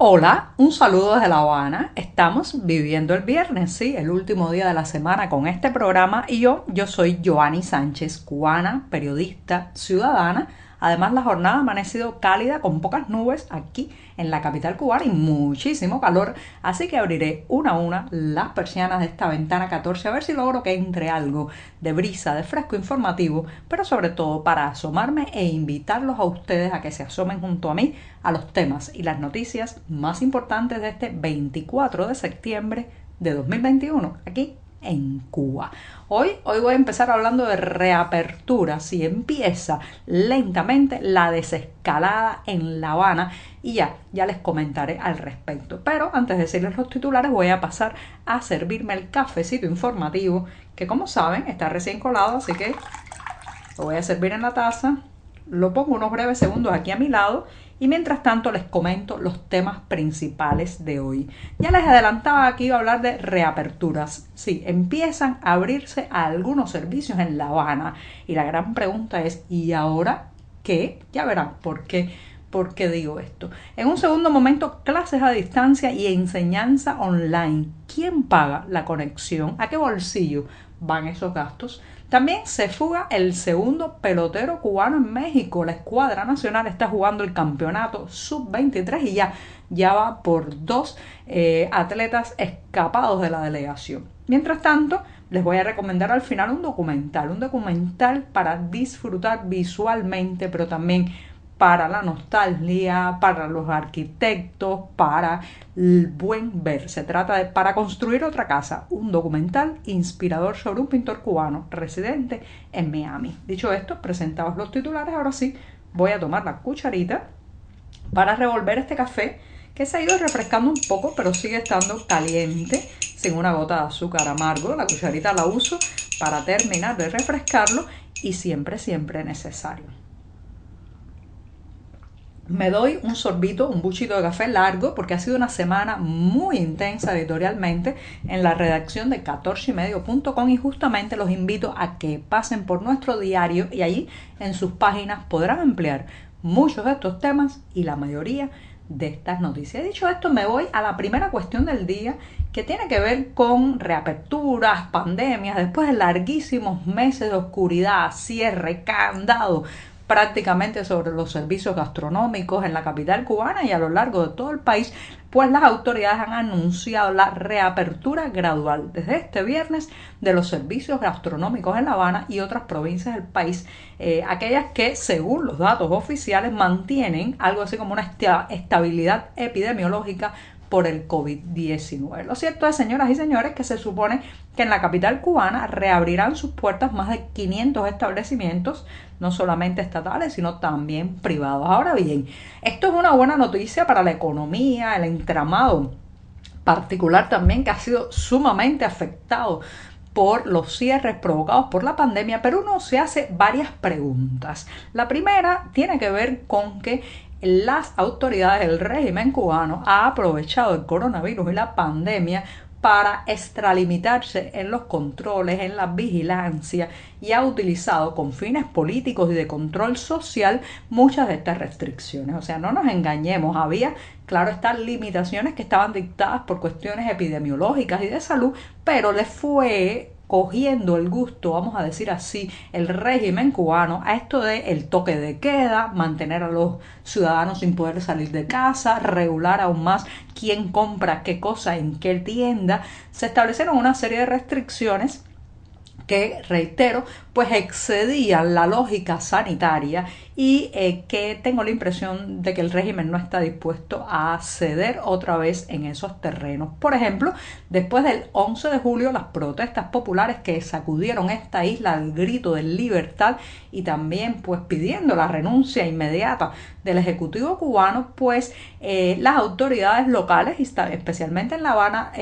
Hola, un saludo desde La Habana. Estamos viviendo el viernes, sí, el último día de la semana con este programa y yo soy Joanny Sánchez, cubana, periodista, ciudadana. Además, la jornada ha amanecido cálida con pocas nubes aquí en la capital cubana y muchísimo calor, así que abriré una a una las persianas de esta ventana 14 a ver si logro que entre algo de brisa, de fresco informativo, pero sobre todo para asomarme e invitarlos a ustedes a que se asomen junto a mí a los temas y las noticias más importantes de este 24 de septiembre de 2021, aquí en Cuba. Hoy voy a empezar hablando de reapertura, si empieza lentamente la desescalada en La Habana y ya les comentaré al respecto. Pero antes de decirles los titulares voy a pasar a servirme el cafecito informativo que, como saben, está recién colado, así que lo voy a servir en la taza, lo pongo unos breves segundos aquí a mi lado y mientras tanto les comento los temas principales de hoy. Ya les adelantaba que iba a hablar de reaperturas. Sí, empiezan a abrirse algunos servicios en La Habana y la gran pregunta es, ¿y ahora qué? Ya verán por qué digo esto. En un segundo momento, clases a distancia y enseñanza online. ¿Quién paga la conexión? ¿A qué bolsillo van esos gastos? También se fuga el segundo pelotero cubano en México. La escuadra nacional está jugando el campeonato sub-23 y ya va por dos atletas escapados de la delegación. Mientras tanto, les voy a recomendar al final un documental para disfrutar visualmente, pero también para la nostalgia, para los arquitectos, para el buen ver. Se trata de Para construir otra casa, un documental inspirador sobre un pintor cubano residente en Miami. Dicho esto, presentados los titulares, ahora sí voy a tomar la cucharita para revolver este café que se ha ido refrescando un poco, pero sigue estando caliente, sin una gota de azúcar amargo. La cucharita la uso para terminar de refrescarlo y siempre necesario. Me doy un sorbito, un buchito de café largo porque ha sido una semana muy intensa editorialmente en la redacción de 14ymedio.com y justamente los invito a que pasen por nuestro diario y allí en sus páginas podrán ampliar muchos de estos temas y la mayoría de estas noticias. Dicho esto, me voy a la primera cuestión del día que tiene que ver con reaperturas, pandemias, después de larguísimos meses de oscuridad, cierre, candado prácticamente sobre los servicios gastronómicos en la capital cubana y a lo largo de todo el país, pues las autoridades han anunciado la reapertura gradual desde este viernes de los servicios gastronómicos en La Habana y otras provincias del país, aquellas que según los datos oficiales mantienen algo así como una estabilidad epidemiológica por el COVID-19. Lo cierto es, señoras y señores, que se supone que en la capital cubana reabrirán sus puertas más de 500 establecimientos, no solamente estatales, sino también privados. Ahora bien, esto es una buena noticia para la economía, el entramado particular también que ha sido sumamente afectado por los cierres provocados por la pandemia, pero uno se hace varias preguntas. La primera tiene que ver con que las autoridades del régimen cubano han aprovechado el coronavirus y la pandemia para extralimitarse en los controles, en la vigilancia y ha utilizado con fines políticos y de control social muchas de estas restricciones. O sea, no nos engañemos, había, claro, estas limitaciones que estaban dictadas por cuestiones epidemiológicas y de salud, pero les fue cogiendo el gusto, vamos a decir así, el régimen cubano a esto de el toque de queda, mantener a los ciudadanos sin poder salir de casa, regular aún más quién compra qué cosa en qué tienda. Se establecieron una serie de restricciones que, reitero, pues excedían la lógica sanitaria y que tengo la impresión de que el régimen no está dispuesto a ceder otra vez en esos terrenos. Por ejemplo, después del 11 de julio, las protestas populares que sacudieron esta isla al grito de libertad y también pues pidiendo la renuncia inmediata del Ejecutivo cubano, pues las autoridades locales, especialmente en La Habana,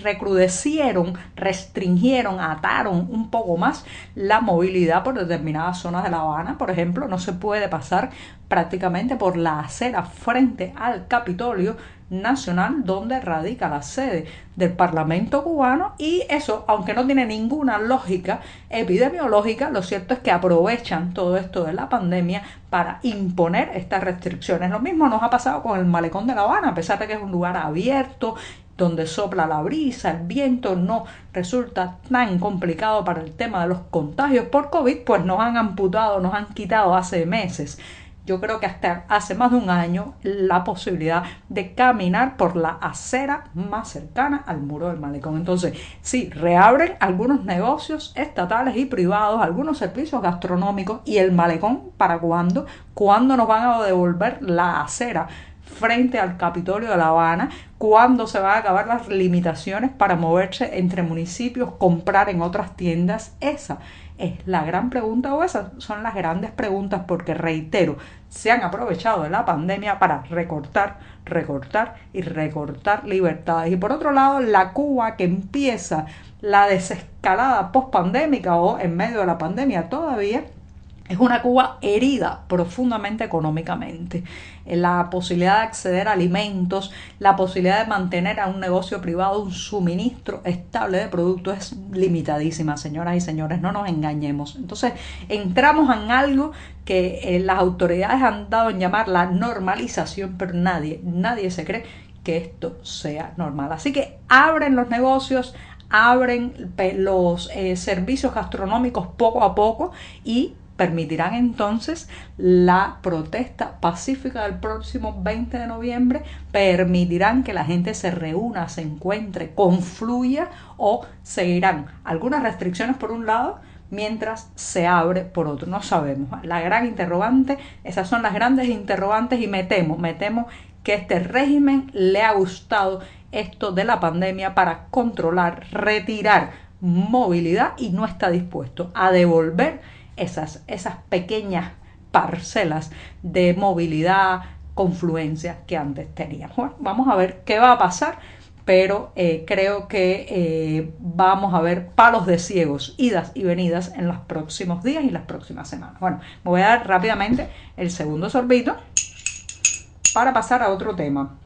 recrudecieron, restringieron, ataron un poco más la movilidad por determinadas zonas de La Habana. Por ejemplo, no se puede pasar prácticamente por la acera frente al Capitolio Nacional, donde radica la sede del Parlamento cubano, y eso, aunque no tiene ninguna lógica epidemiológica, lo cierto es que aprovechan todo esto de la pandemia para imponer estas restricciones. Lo mismo nos ha pasado con el Malecón de La Habana, a pesar de que es un lugar abierto, donde sopla la brisa, el viento, no resulta tan complicado para el tema de los contagios por COVID, pues nos han amputado, nos han quitado hace meses, yo creo que hasta hace más de un año, la posibilidad de caminar por la acera más cercana al muro del malecón. Entonces, sí, reabren algunos negocios estatales y privados, algunos servicios gastronómicos, y el malecón, ¿para cuándo? ¿Cuándo nos van a devolver la acera frente al Capitolio de La Habana? ¿Cuándo se van a acabar las limitaciones para moverse entre municipios, comprar en otras tiendas? Esa es la gran pregunta, o esas son las grandes preguntas, porque reitero, se han aprovechado de la pandemia para recortar y recortar libertades. Y por otro lado, la Cuba que empieza la desescalada post-pandémica, o en medio de la pandemia todavía, es una Cuba herida profundamente económicamente. La posibilidad de acceder a alimentos, la posibilidad de mantener a un negocio privado un suministro estable de productos es limitadísima, señoras y señores, no nos engañemos. Entonces entramos en algo que las autoridades han dado en llamar la normalización, pero nadie se cree que esto sea normal. Así que abren los negocios, abren los servicios gastronómicos poco a poco, y permitirán entonces la protesta pacífica del próximo 20 de noviembre, permitirán que la gente se reúna, se encuentre, confluya, o seguirán algunas restricciones por un lado mientras se abre por otro. No sabemos. La gran interrogante, esas son las grandes interrogantes, y me temo que este régimen le ha gustado esto de la pandemia para controlar, retirar movilidad, y no está dispuesto a devolver esas pequeñas parcelas de movilidad, confluencia que antes teníamos. Bueno, vamos a ver qué va a pasar, pero creo que vamos a ver palos de ciegos, idas y venidas en los próximos días y las próximas semanas. Bueno, me voy a dar rápidamente el segundo sorbito para pasar a otro tema.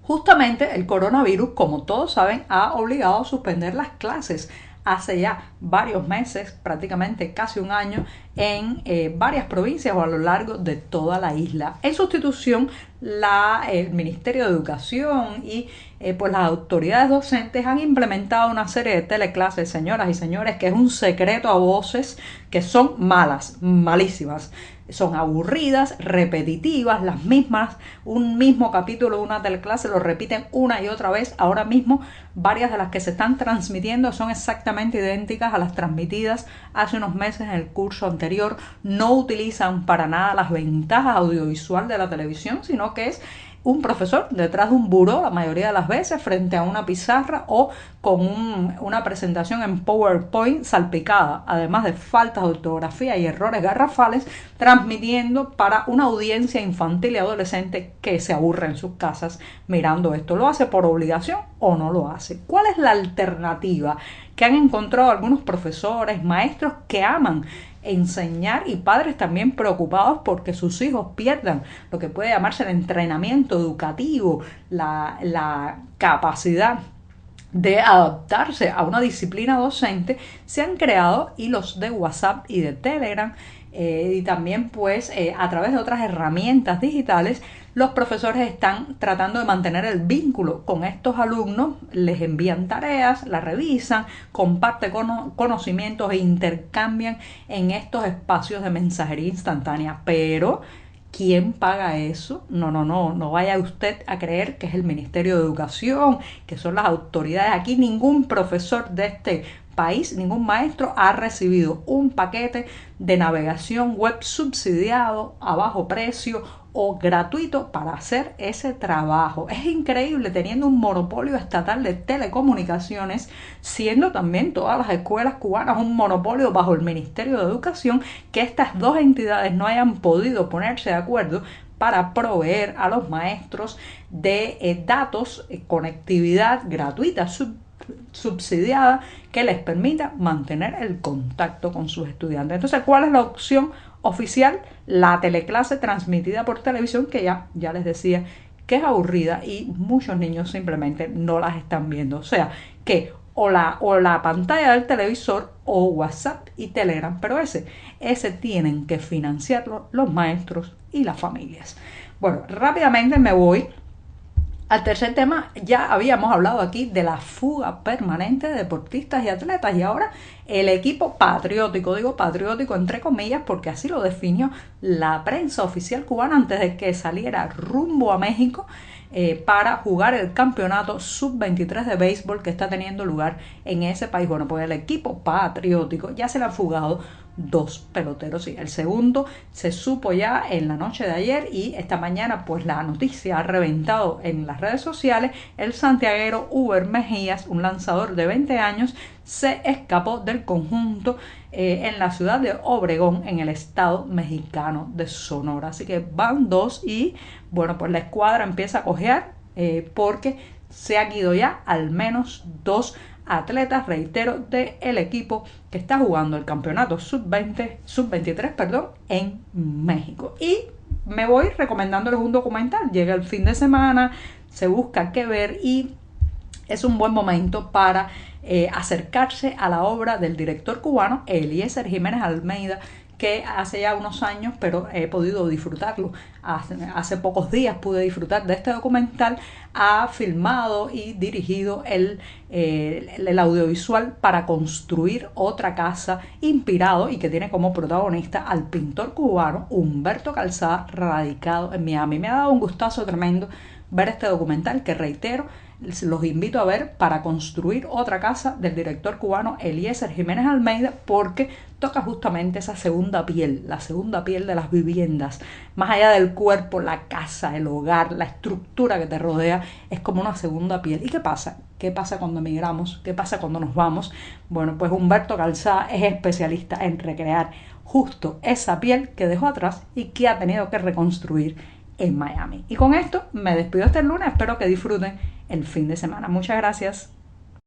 Justamente el coronavirus, como todos saben, ha obligado a suspender las clases hace ya varios meses, prácticamente casi un año, en varias provincias o a lo largo de toda la isla. En sustitución, el Ministerio de Educación y pues las autoridades docentes han implementado una serie de teleclases, señoras y señores, que es un secreto a voces, que son malas, malísimas. Son aburridas, repetitivas, las mismas, un mismo capítulo de una teleclase lo repiten una y otra vez. Ahora mismo varias de las que se están transmitiendo son exactamente idénticas a las transmitidas hace unos meses en el curso anterior. No utilizan para nada las ventajas audiovisuales de la televisión, sino que es un profesor detrás de un buró la mayoría de las veces, frente a una pizarra o con una presentación en PowerPoint salpicada, además de faltas de ortografía y errores garrafales, transmitiendo para una audiencia infantil y adolescente que se aburre en sus casas mirando esto. ¿Lo hace por obligación o no lo hace? ¿Cuál es la alternativa que han encontrado algunos profesores, maestros que aman enseñar, y padres también preocupados porque sus hijos pierdan lo que puede llamarse el entrenamiento educativo, la capacidad de adaptarse a una disciplina docente? Se han creado hilos de WhatsApp y de Telegram, y también pues a través de otras herramientas digitales. Los profesores están tratando de mantener el vínculo con estos alumnos, les envían tareas, las revisan, comparten conocimientos e intercambian en estos espacios de mensajería instantánea. Pero ¿quién paga eso? No vaya usted a creer que es el Ministerio de Educación, que son las autoridades. Aquí ningún profesor de este país, ningún maestro ha recibido un paquete de navegación web subsidiado a bajo precio o gratuito para hacer ese trabajo. Es increíble, teniendo un monopolio estatal de telecomunicaciones, siendo también todas las escuelas cubanas un monopolio bajo el Ministerio de Educación, que estas dos entidades no hayan podido ponerse de acuerdo para proveer a los maestros de datos, conectividad gratuita, subsidiada que les permita mantener el contacto con sus estudiantes. Entonces, ¿cuál es la opción oficial? La teleclase transmitida por televisión, que ya les decía que es aburrida y muchos niños simplemente no las están viendo. O sea, que o la pantalla del televisor o WhatsApp y Telegram, pero ese tienen que financiarlo los maestros y las familias. Bueno, rápidamente me voy al tercer tema. Ya habíamos hablado aquí de la fuga permanente de deportistas y atletas, y ahora el equipo patriótico, digo patriótico entre comillas porque así lo definió la prensa oficial cubana antes de que saliera rumbo a México para jugar el campeonato sub-23 de béisbol que está teniendo lugar en ese país. Bueno, pues el equipo patriótico ya se le han fugado 2 peloteros. Sí, el segundo se supo ya en la noche de ayer y esta mañana pues la noticia ha reventado en las redes sociales. El santiaguero Uber Mejías, un lanzador de 20 años, se escapó del conjunto en la ciudad de Obregón, en el estado mexicano de Sonora. Así que van 2 y bueno, pues la escuadra empieza a cojear porque se han ido ya al menos 2 atletas, reitero, del equipo que está jugando el campeonato sub-23, en México. Y me voy recomendándoles un documental. Llega el fin de semana, se busca qué ver y es un buen momento para acercarse a la obra del director cubano Eliezer Jiménez Almeida, que hace ya unos años, pero he podido disfrutarlo. Hace pocos días pude disfrutar de este documental. Ha filmado y dirigido el audiovisual Para construir otra casa, inspirado y que tiene como protagonista al pintor cubano Humberto Calzada, radicado en Miami. Me ha dado un gustazo tremendo ver este documental que, reitero, los invito a ver, Para construir otra casa, del director cubano Eliezer Jiménez Almeida, porque toca justamente esa segunda piel, la segunda piel de las viviendas. Más allá del cuerpo, la casa, el hogar, la estructura que te rodea, es como una segunda piel. ¿Y qué pasa? ¿Qué pasa cuando emigramos? ¿Qué pasa cuando nos vamos? Bueno, pues Humberto Calzada es especialista en recrear justo esa piel que dejó atrás y que ha tenido que reconstruir en Miami. Y con esto me despido este lunes. Espero que disfruten el fin de semana. Muchas gracias.